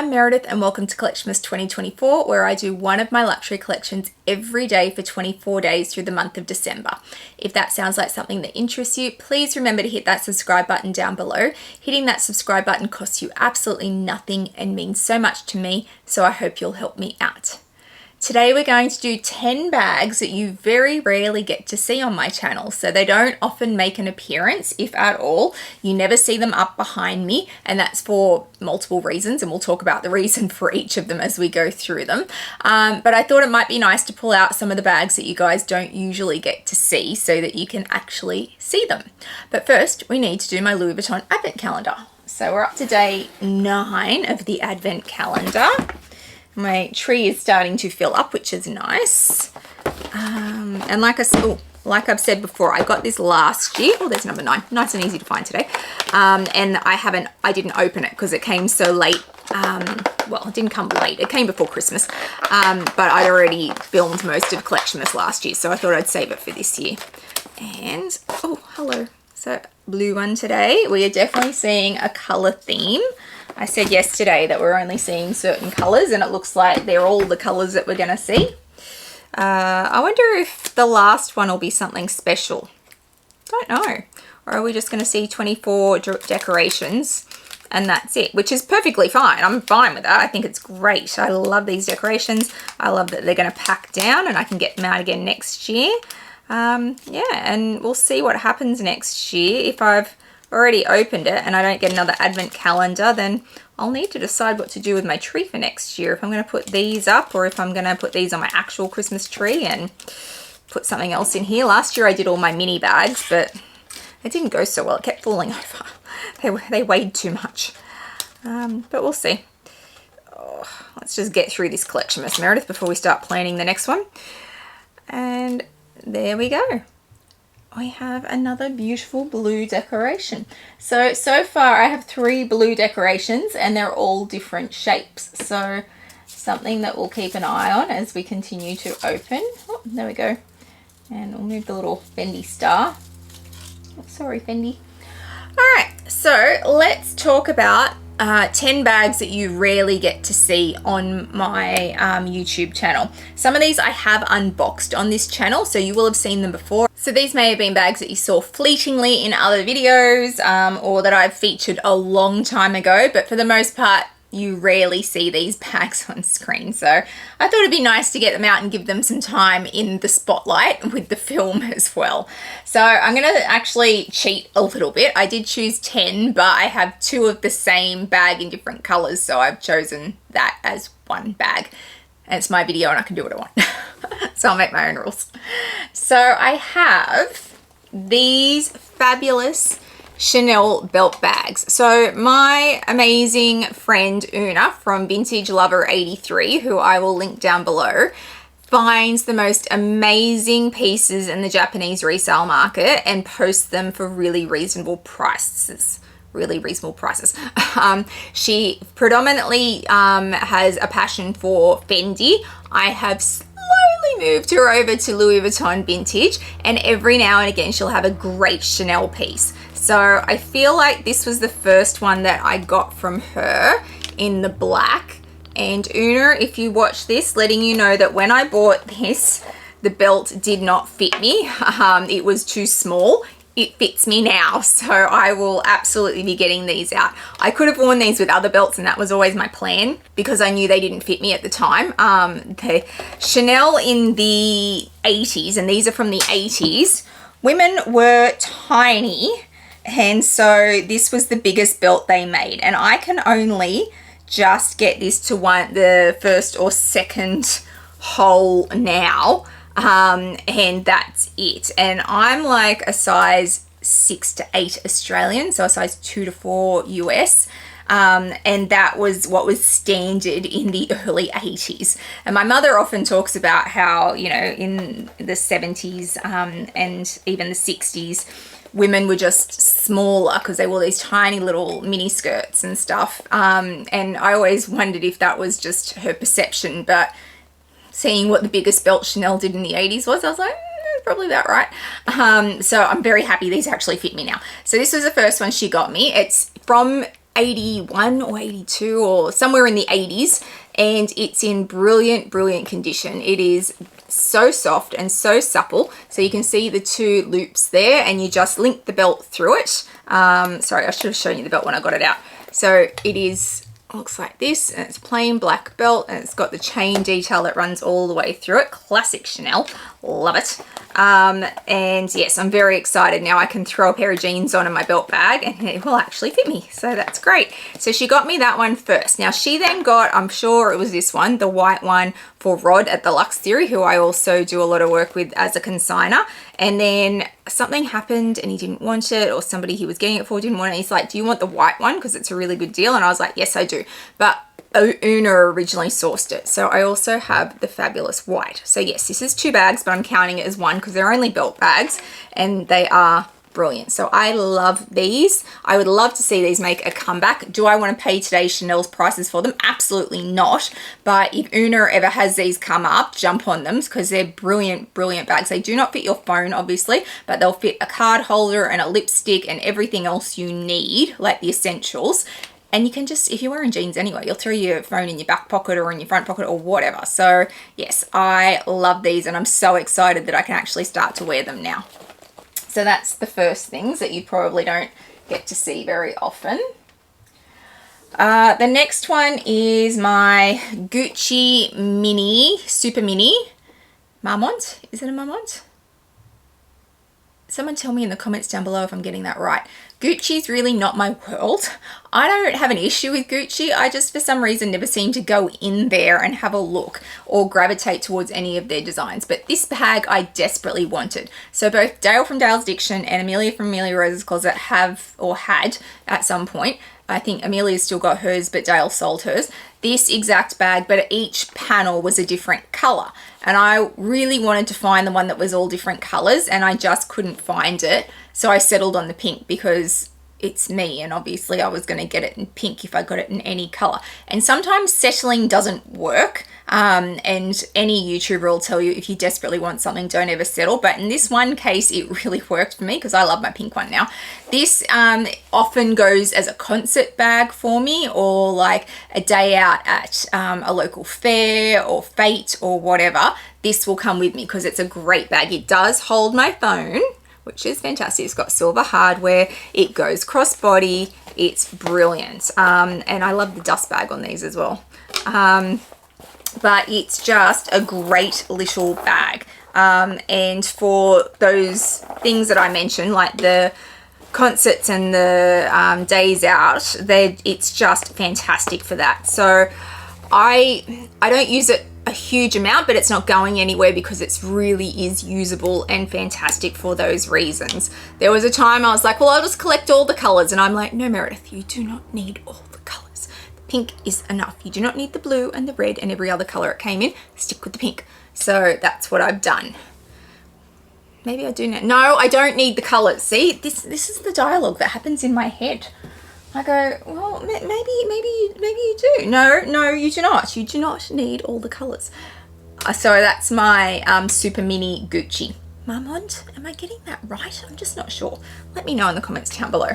I'm Meredith and welcome to Collectionmas 2024, where I do one of my luxury collections every day for 24 days through the month of December. If that sounds like something that interests you, please remember to hit that subscribe button down below. Hitting that subscribe button costs you absolutely nothing and means so much to me, so I hope you'll help me out. Today we're going to do 10 bags that you very rarely get to see on my channel. So they don't often make an appearance, if at all. You never see them up behind me, and that's for multiple reasons, and we'll talk about the reason for each of them as we go through them. But I thought it might be nice to pull out some of the bags that you guys don't usually get to see so that you can actually see them. But first, we need to do my Louis Vuitton Advent Calendar. So we're up to day 9 of the Advent Calendar. My tree is starting to fill up, which is nice. And like I've said before, I got this last year. Oh, there's number 9. Nice and easy to find today. And I didn't open it because it came so late. Well, it didn't come late. It came before Christmas. But I'd already filmed most of Collectionmas last year, so I thought I'd save it for this year. And, oh, hello. So, blue one today. We are definitely seeing a colour theme. I said yesterday that we're only seeing certain colours, and it looks like they're all the colours that we're going to see. I wonder if the last one will be something special. Don't know. Or are we just going to see 24 decorations and that's it, which is perfectly fine. I'm fine with that. I think it's great. I love these decorations. I love that they're going to pack down and I can get them out again next year. Yeah, and we'll see what happens next year. If I've already opened it and I don't get another advent calendar, then I'll need to decide what to do with my tree for next year. If I'm going to put these up or if I'm going to put these on my actual Christmas tree and put something else in here. Last year I did all my mini bags, but it didn't go so well. It kept falling over. They weighed too much. But we'll see. Oh, let's just get through this Collectionmas, Meredith, before we start planning the next one. And there we go. We have another beautiful blue decoration. So far I have 3 blue decorations and they're all different shapes. So something that we'll keep an eye on as we continue to open. Oh, there we go. And we'll move the little Fendi star. Oh, sorry, Fendi. All right, so let's talk about 10 bags that you rarely get to see on my YouTube channel. Some of these I have unboxed on this channel, so you will have seen them before. So these may have been bags that you saw fleetingly in other videos or that I've featured a long time ago, but for the most part, you rarely see these bags on screen. So I thought it'd be nice to get them out and give them some time in the spotlight with the film as well. So I'm going to actually cheat a little bit. I did choose 10, but I have 2 of the same bag in different colors. So I've chosen that as one bag. And it's my video and I can do what I want. So I'll make my own rules. So I have these fabulous Chanel belt bags. So my amazing friend Una from Vintage Lover 83, who I will link down below, finds the most amazing pieces in the Japanese resale market and posts them for really reasonable prices. She predominantly has a passion for Fendi. I have slowly moved her over to Louis Vuitton Vintage, and every now and again she'll have a great Chanel piece. So I feel like this was the first one that I got from her in the black. And Una, if you watch this, letting you know that when I bought this, the belt did not fit me. It was too small. It fits me now, so I will absolutely be getting these out. I could have worn these with other belts, and that was always my plan because I knew they didn't fit me at the time. The Chanel in the 80s, and these are from the 80s, women were tiny, and so this was the biggest belt they made, and I can only just get this to the first or second hole now. And that's it. And I'm like a size 6 to 8 Australian, so a size 2 to 4 US. And that was what was standard in the early 80s. And my mother often talks about how, you know, in the 70s and even the 60s, women were just smaller because they wore these tiny little mini skirts and stuff. And I always wondered if that was just her perception, but seeing what the biggest belt Chanel did in the 80s was, I was like, probably about right. So I'm very happy these actually fit me now. So this was the first one she got me. It's from 81 or 82 or somewhere in the 80s, and it's in brilliant condition. It is so soft and so supple. So you can see the 2 loops there, and you just link the belt through it. Sorry, I should have shown you the belt when I got it out. So it looks like this, and it's a plain black belt, and it's got the chain detail that runs all the way through it. Classic Chanel, love it. And yes, I'm very excited now. I can throw a pair of jeans on in my belt bag and it will actually fit me, so that's great. So she got me that one first. Now she then got, I'm sure it was this one, the white one for Rod at the Lux Theory, who I also do a lot of work with as a consigner. And then something happened and he didn't want it, or somebody he was getting it for didn't want it. He's like, do you want the white one? Because it's a really good deal. And I was like, yes, I do. But Una originally sourced it. So I also have the fabulous white. So yes, this is 2 bags, but I'm counting it as one because they're only belt bags and they are brilliant. So I love these. I would love to see these make a comeback. Do I want to pay today's Chanel's prices for them? Absolutely not. But if Una ever has these come up, jump on them because they're brilliant bags. They do not fit your phone, obviously, but they'll fit a card holder and a lipstick and everything else you need, like the essentials. And you can just, if you're wearing jeans anyway, you'll throw your phone in your back pocket or in your front pocket or whatever. So yes, I love these and I'm so excited that I can actually start to wear them now. So that's the first things that you probably don't get to see very often. The next one is my Gucci Mini, Super Mini Marmont. Is it a Marmont? Someone tell me in the comments down below if I'm getting that right. Gucci's really not my world. I don't have an issue with Gucci. I just, for some reason, never seem to go in there and have a look or gravitate towards any of their designs. But this bag I desperately wanted. So both Dale from Dale's Diction and Amelia from Amelia Rose's Closet have, or had at some point, I think Amelia's still got hers, but Dale sold hers, this exact bag, but each panel was a different color. And I really wanted to find the one that was all different colors, and I just couldn't find it. So I settled on the pink because it's me, and obviously I was going to get it in pink if I got it in any color. And sometimes settling doesn't work. And any YouTuber will tell you if you desperately want something, don't ever settle. But in this one case, it really worked for me because I love my pink one now. This often goes as a concert bag for me, or like a day out at a local fair or fete or whatever. This will come with me because it's a great bag. It does hold my phone, which is fantastic. It's got silver hardware. It goes crossbody. It's brilliant. And I love the dust bag on these as well. But it's just a great little bag. And for those things that I mentioned, like the concerts and the days out, it's just fantastic for that. So I don't use it a huge amount, but it's not going anywhere because it's really is usable and fantastic for those reasons. There was a time I was like, well, I'll just collect all the colors. And I'm like, no, Meredith, you do not need all the colors. The pink is enough. You do not need the blue and the red and every other color it came in. Stick with the pink. So that's what I've done. Maybe I do now. No, I don't need the colors. See, this is the dialogue that happens in my head. I go, well, maybe you do. No, you do not. You do not need all the colors. So that's my Super Mini Gucci. Marmont, am I getting that right? I'm just not sure. Let me know in the comments down below.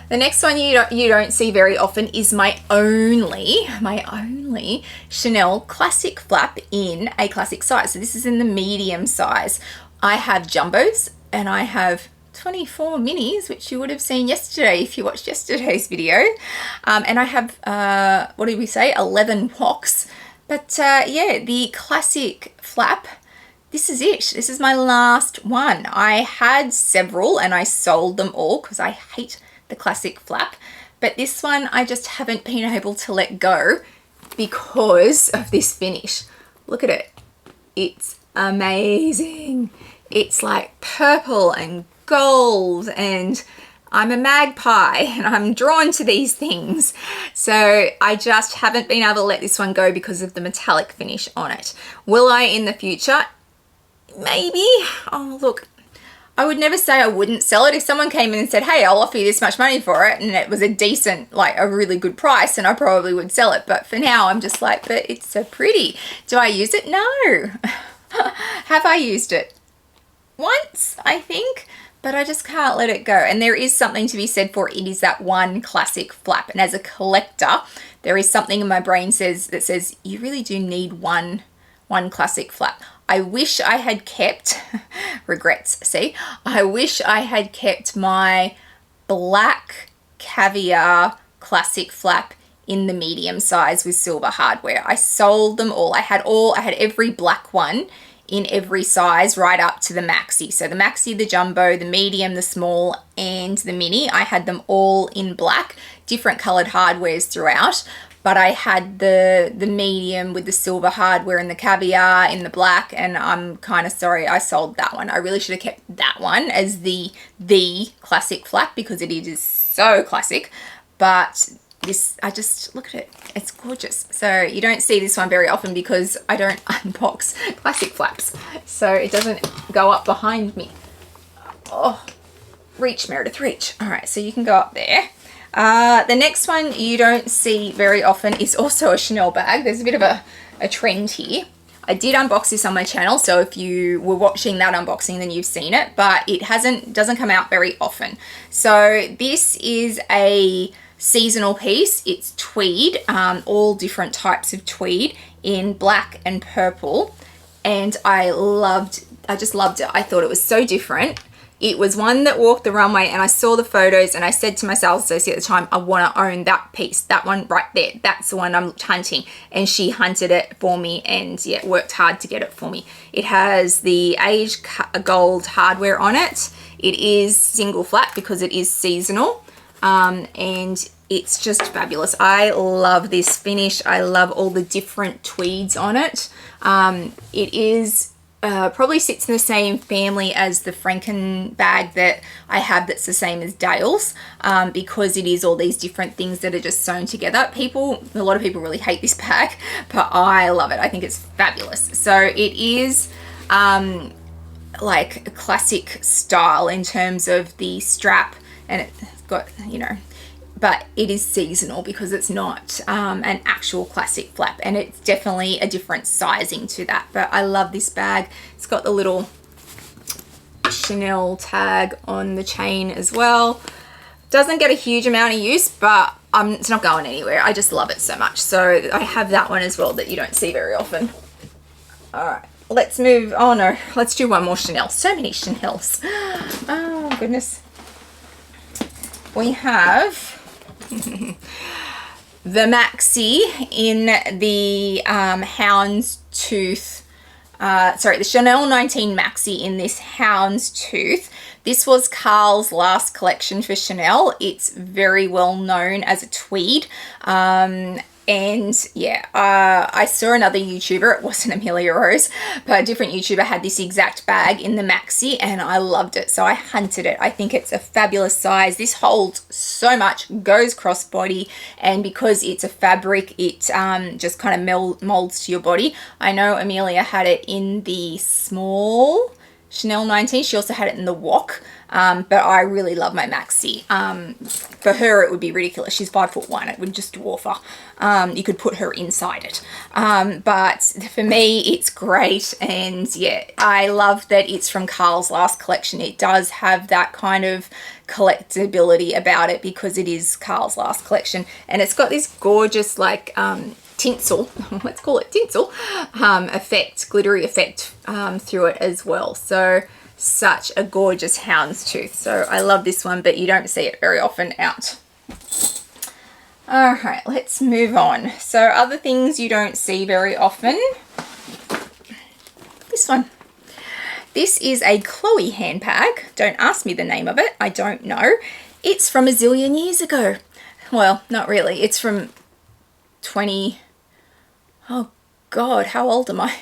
The next one you don't see very often is my only Chanel classic flap in a classic size. So this is in the medium size. I have jumbos and I have 24 minis, which you would have seen yesterday if you watched yesterday's video. And I have, 11 woks. But yeah, the classic flap, this is it. This is my last one. I had several and I sold them all because I hate the classic flap. But this one I just haven't been able to let go because of this finish. Look at it. It's amazing. It's like purple and gold, and I'm a magpie and I'm drawn to these things. So I just haven't been able to let this one go because of the metallic finish on it. Will I in the future? Maybe. Oh, look, I would never say I wouldn't sell it. If someone came in and said, hey, I'll offer you this much money for it, and it was a decent, like a really good price, and I probably would sell it. But for now, I'm just like, but it's so pretty. Do I use it? No. Have I used it? Once, I think. but I just can't let it go. And there is something to be said for it is that one classic flap. And as a collector, there is something in my brain that says you really do need one classic flap. I wish I had kept, regrets, see? I wish I had kept my black caviar classic flap in the medium size with silver hardware. I sold them all. I had every black one in every size right up to the maxi. So the maxi, the jumbo, the medium, the small, and the mini. I had them all in black, different colored hardwares throughout. But I had the medium with the silver hardware and the caviar in the black, and I'm kind of sorry I sold that one. I really should have kept that one as the classic flap because it is so classic. But this, I just, look at it. It's gorgeous. So you don't see this one very often because I don't unbox classic flaps. So it doesn't go up behind me. Oh, reach, Meredith, reach. All right, so you can go up there. The next one you don't see very often is also a Chanel bag. There's a bit of a trend here. I did unbox this on my channel, so if you were watching that unboxing, then you've seen it, but it doesn't come out very often. So this is a seasonal piece. It's tweed, all different types of tweed in black and purple, and I just loved it. I thought it was so different. It was one that walked the runway, and I saw the photos and I said to my sales associate at the time, I want to own that piece, that one right there. That's the one I'm hunting. And she hunted it for me and yeah, worked hard to get it for me. It has the aged gold hardware on it. It is single flat because it is seasonal. And it's just fabulous. I love this finish. I love all the different tweeds on it. It is probably sits in the same family as the Franken bag that I have that's the same as Dale's, because it is all these different things that are just sewn together. A lot of people really hate this bag, but I love it. I think it's fabulous. So it is like a classic style in terms of the strap, and it's got, you know, but it is seasonal because it's not an actual classic flap, and it's definitely a different sizing to that. But I love this bag. It's got the little Chanel tag on the chain as well. Doesn't get a huge amount of use, but it's not going anywhere. I just love it so much. So I have that one as well that you don't see very often. All right, let's move. Oh no, let's do one more Chanel. So many Chanels. Oh goodness. We have the maxi in the the Chanel 19 maxi in this houndstooth. This was Carl's last collection for Chanel. It's very well known as a tweed. And yeah, I saw another YouTuber, it wasn't Amelia Rose, but a different YouTuber had this exact bag in the maxi, and I loved it. So I hunted it. I think it's a fabulous size. This holds so much, goes crossbody, and because it's a fabric, it just kind of molds to your body. I know Amelia had it in the small Chanel 19. She also had it in the wok. But I really love my maxi. For her, it would be ridiculous. She's 5'1". It would just dwarf her. You could put her inside it. But for me, it's great. And yeah, I love that it's from Carl's last collection. It does have that kind of collectability about it because it is Carl's last collection. And it's got this gorgeous, like, tinsel, let's call it tinsel, effect, glittery effect through it as well. So such a gorgeous houndstooth. So I love this one, but you don't see it very often out. All right, let's move on. So other things you don't see very often. This one. This is a Chloe handbag. Don't ask me the name of it. I don't know. It's from a zillion years ago. Well, not really. It's from 20... Oh God, how old am I?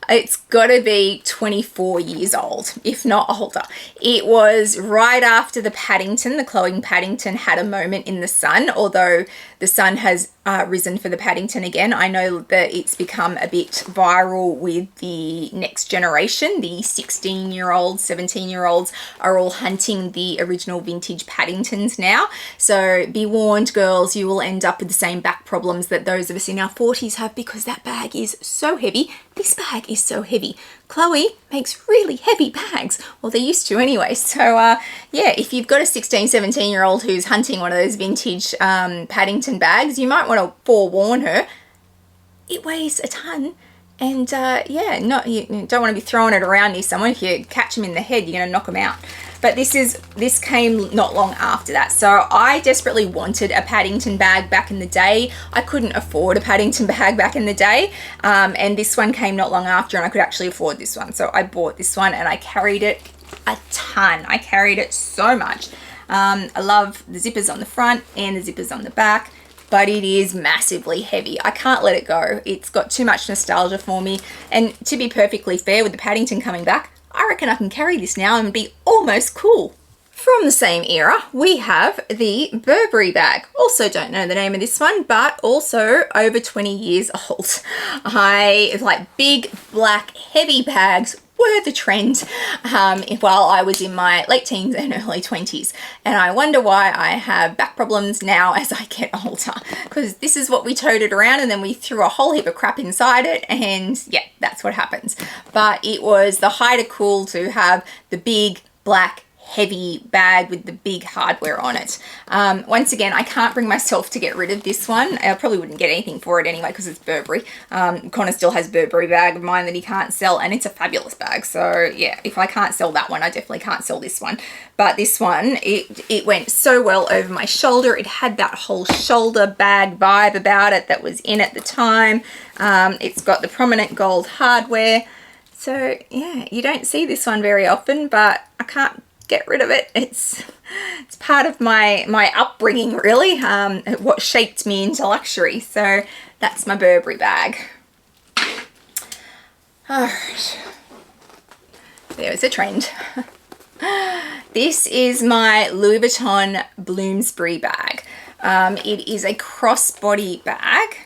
It's got to be 24 years old, if not older. It was right after the Paddington, the Chloe Paddington had a moment in the sun, although the sun has risen for the Paddington again. I know that it's become a bit viral with the next generation. The 16-year-olds, 17-year-olds are all hunting the original vintage Paddingtons now. So be warned, girls, you will end up with the same back problems that those of us in our 40s have because that bag is so heavy. This bag is so heavy. heavy. Chloe makes really heavy bags. Well, they used to anyway. So yeah, if you've got a 16, 17-year-old who's hunting one of those vintage Paddington bags, you might want to forewarn her. It weighs a ton. And yeah, you don't want to be throwing it around near someone. If you catch them in the head, you're going to knock them out. But this came not long after that. So I desperately wanted a Paddington bag back in the day. I couldn't afford a Paddington bag back in the day. And this one came not long after, and I could actually afford this one. So I bought this one and I carried it a ton. I carried it so much. I love the zippers on the front and the zippers on the back. But it is massively heavy. I can't let it go. It's got too much nostalgia for me. And to be perfectly fair, with the Paddington coming back, I reckon I can carry this now and be almost cool. From the same era, we have the Burberry bag. Also don't know the name of this one, but also over 20 years old. It's like big, black, heavy bags were the trend while I was in my late teens and early 20s. And I wonder why I have back problems now as I get older, because this is what we toted around, and then we threw a whole heap of crap inside it, and yeah, that's what happens. But it was the height of cool to have the big, black, heavy bag with the big hardware on it. Once again, I can't bring myself to get rid of this one. I probably wouldn't get anything for it anyway because it's Burberry. Connor still has a Burberry bag of mine that he can't sell, and it's a fabulous bag. So yeah, if I can't sell that one, I definitely can't sell this one. But this one, it went so well over my shoulder. It had that whole shoulder bag vibe about it that was in at the time. It's got the prominent gold hardware. So yeah, you don't see this one very often, but I can't get rid of it. It's part of my upbringing, really, what shaped me into luxury. So that's my Burberry bag. All right, there's a trend. This is my Louis Vuitton Bloomsbury bag. It is a crossbody bag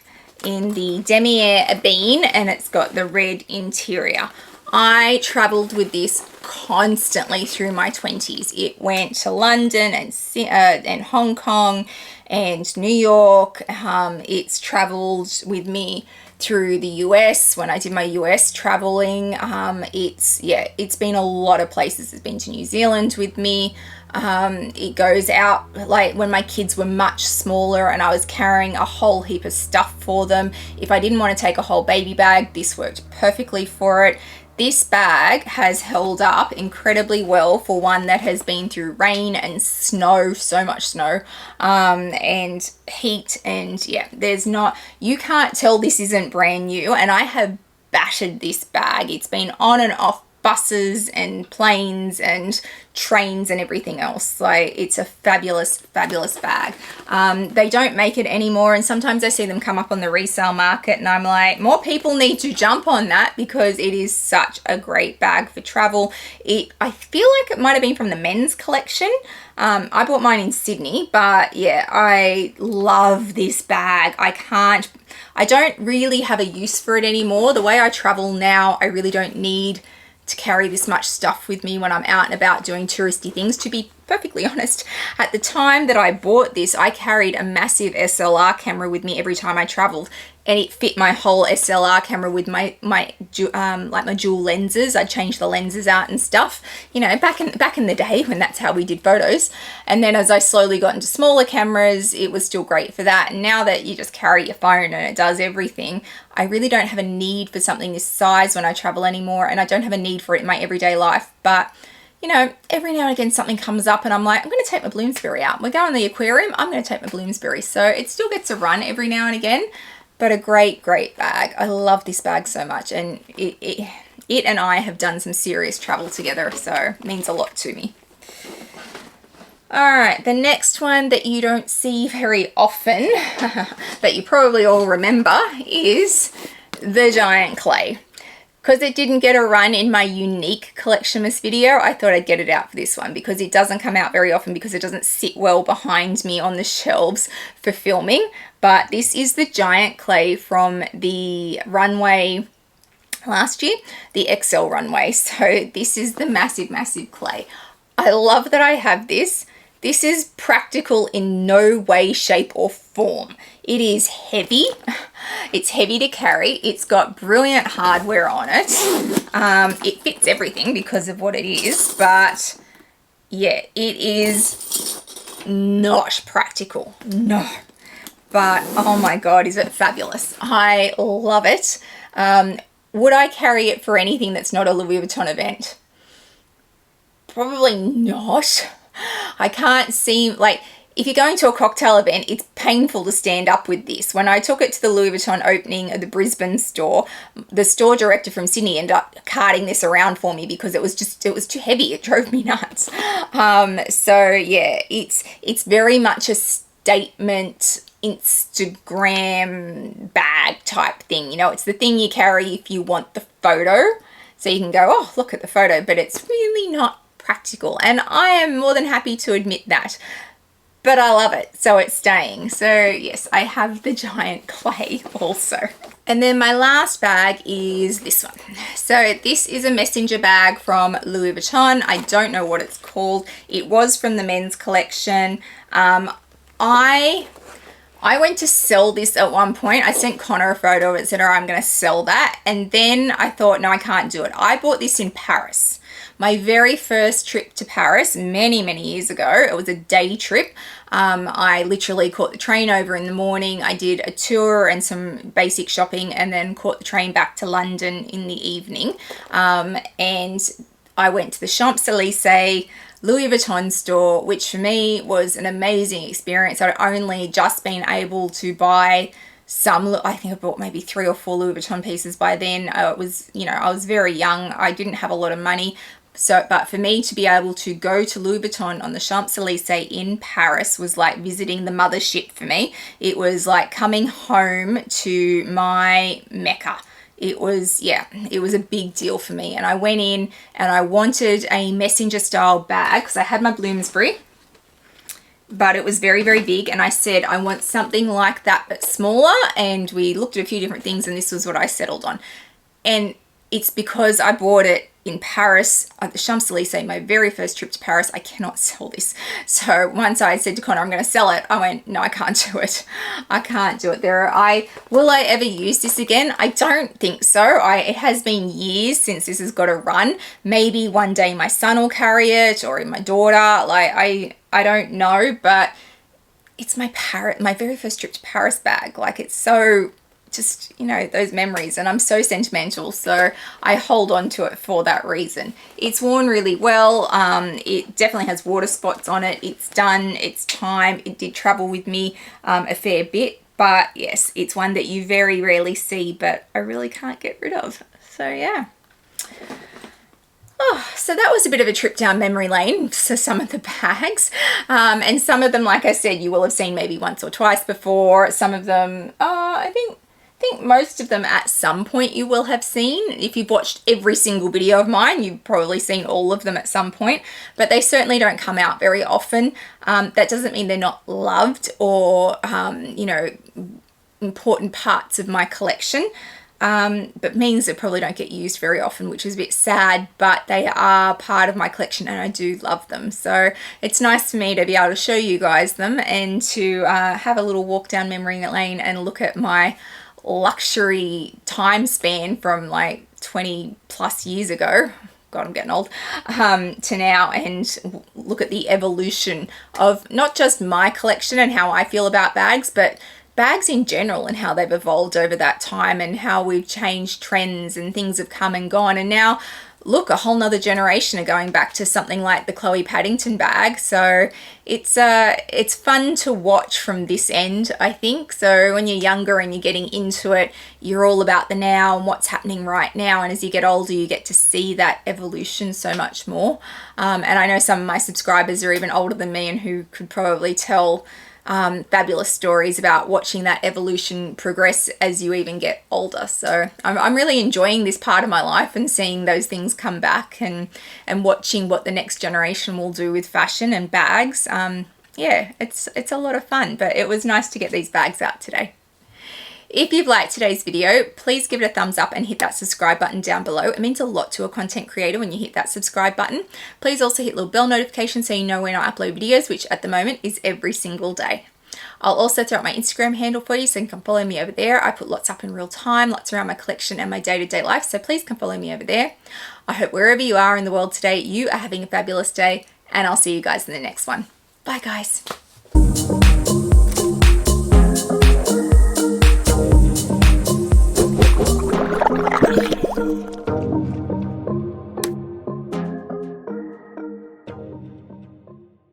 in the Demier Bean, and it's got the red interior. I traveled with this constantly through my 20s. It went to London and Hong Kong and New York. It's traveled with me through the US when I did my US traveling. It's been a lot of places. It's been to New Zealand with me. It goes out like when my kids were much smaller and I was carrying a whole heap of stuff for them. If I didn't want to take a whole baby bag, this worked perfectly for it. This bag has held up incredibly well for one that has been through rain and snow, so much snow, and heat, and yeah, you can't tell this isn't brand new, and I have battered this bag. It's been on and off buses and planes and trains and everything else. Like, it's a fabulous bag. They don't make it anymore, and sometimes I see them come up on the resale market, and I'm like, more people need to jump on that because it is such a great bag for travel. I feel like it might have been from the men's collection. I bought mine in Sydney, but yeah, I love this bag. I don't really have a use for it anymore. The way I travel now, I really don't need to carry this much stuff with me when I'm out and about doing touristy things. To be perfectly honest, at the time that I bought this, I carried a massive SLR camera with me every time I traveled, and it fit my whole SLR camera with my dual lenses. I changed the lenses out and stuff, you know, back in the day when that's how we did photos. And then as I slowly got into smaller cameras, it was still great for that. And now that you just carry your phone and it does everything, I really don't have a need for something this size when I travel anymore, and I don't have a need for it in my everyday life. But you know, every now and again something comes up and I'm like, I'm going to take my Bloomsbury out. We're going to the aquarium, I'm going to take my Bloomsbury. So it still gets a run every now and again, but a great bag. I love this bag so much, and it and I have done some serious travel together, so it means a lot to me. All right, the next one that you don't see very often, that you probably all remember, is the giant clay. Because it didn't get a run in my unique Collectionmas video, I thought I'd get it out for this one because it doesn't come out very often because it doesn't sit well behind me on the shelves for filming. But this is the giant clay from the runway last year, the XL runway. So this is the massive clay. I love that I have this This is practical in no way, shape or form. It is heavy. It's heavy to carry. It's got brilliant hardware on it. It fits everything because of what it is, but yeah, it is not practical. No. But oh my God, is it fabulous. I love it. Would I carry it for anything that's not a Louis Vuitton event? Probably not. I can't see, like, if you're going to a cocktail event, it's painful to stand up with this. When I took it to the Louis Vuitton opening of the Brisbane store, the store director from Sydney ended up carting this around for me because it was too heavy. It drove me nuts. So yeah, it's very much a statement Instagram bag type thing. You know, it's the thing you carry if you want the photo. So you can go, oh, look at the photo, but it's really not practical. And I am more than happy to admit that. But I love it, so it's staying. So yes, I have the giant clay also. And then my last bag is this one. So this is a messenger bag from Louis Vuitton. I don't know what it's called. It was from the men's collection. I went to sell this at one point. I sent Connor a photo of it, said, oh, I'm going to sell that. And then I thought, no, I can't do it. I bought this in Paris. My very first trip to Paris many, many years ago. It was a day trip. I literally caught the train over in the morning. I did a tour and some basic shopping and then caught the train back to London in the evening. And I went to the Champs-Élysées Louis Vuitton store, which for me was an amazing experience. I'd only just been able to buy some, I think I bought maybe 3 or 4 Louis Vuitton pieces by then. I was very young. I didn't have a lot of money. So, but for me to be able to go to Louis Vuitton on the Champs-Élysées in Paris was like visiting the mothership for me. It was like coming home to my Mecca. It was a big deal for me. And I went in and I wanted a messenger style bag because I had my Bloomsbury, but it was very, very big. And I said, I want something like that, but smaller. And we looked at a few different things and this was what I settled on. And it's because I bought it in Paris at the Champs-Élysées, my very first trip to Paris. I cannot sell this. So once I said to Connor, I'm going to sell it, I went, no, I can't do it. I can't do it. Will I ever use this again? I don't think so. It has been years since this has got a run. Maybe one day my son will carry it or my daughter. Like, I don't know, but it's my very first trip to Paris bag. Like, it's so just, those memories, and I'm so sentimental, so I hold on to it for that reason. It's worn really well. It definitely has water spots on it. It's done its time. It did travel with me a fair bit, but yes, it's one that you very rarely see, but I really can't get rid of. So yeah. Oh, so that was a bit of a trip down memory lane for some of the bags. And some of them, like I said, you will have seen maybe once or twice before. Some of them, I think most of them at some point you will have seen. If you've watched every single video of mine, you've probably seen all of them at some point, but they certainly don't come out very often. That doesn't mean they're not loved or, important parts of my collection, but means they probably don't get used very often, which is a bit sad, but they are part of my collection and I do love them. So it's nice for me to be able to show you guys them and to have a little walk down memory lane and look at my luxury time span from like 20 plus years ago, God, I'm getting old, to now, and look at the evolution of not just my collection and how I feel about bags, but bags in general and how they've evolved over that time and how we've changed trends and things have come and gone. And now look, a whole nother generation are going back to something like the Chloe Paddington bag. So it's fun to watch from this end, I think. So when you're younger and you're getting into it, you're all about the now and what's happening right now. And as you get older, you get to see that evolution so much more. And I know some of my subscribers are even older than me and who could probably tell fabulous stories about watching that evolution progress as you even get older. So I'm really enjoying this part of my life and seeing those things come back and watching what the next generation will do with fashion and bags. Yeah, it's a lot of fun, but it was nice to get these bags out today. If you've liked today's video, please give it a thumbs up and hit that subscribe button down below. It means a lot to a content creator when you hit that subscribe button. Please also hit little bell notification so you know when I upload videos, which at the moment is every single day. I'll also throw up my Instagram handle for you so you can follow me over there. I put lots up in real time, lots around my collection and my day-to-day life, so please come follow me over there. I hope wherever you are in the world today, you are having a fabulous day, and I'll see you guys in the next one. Bye guys.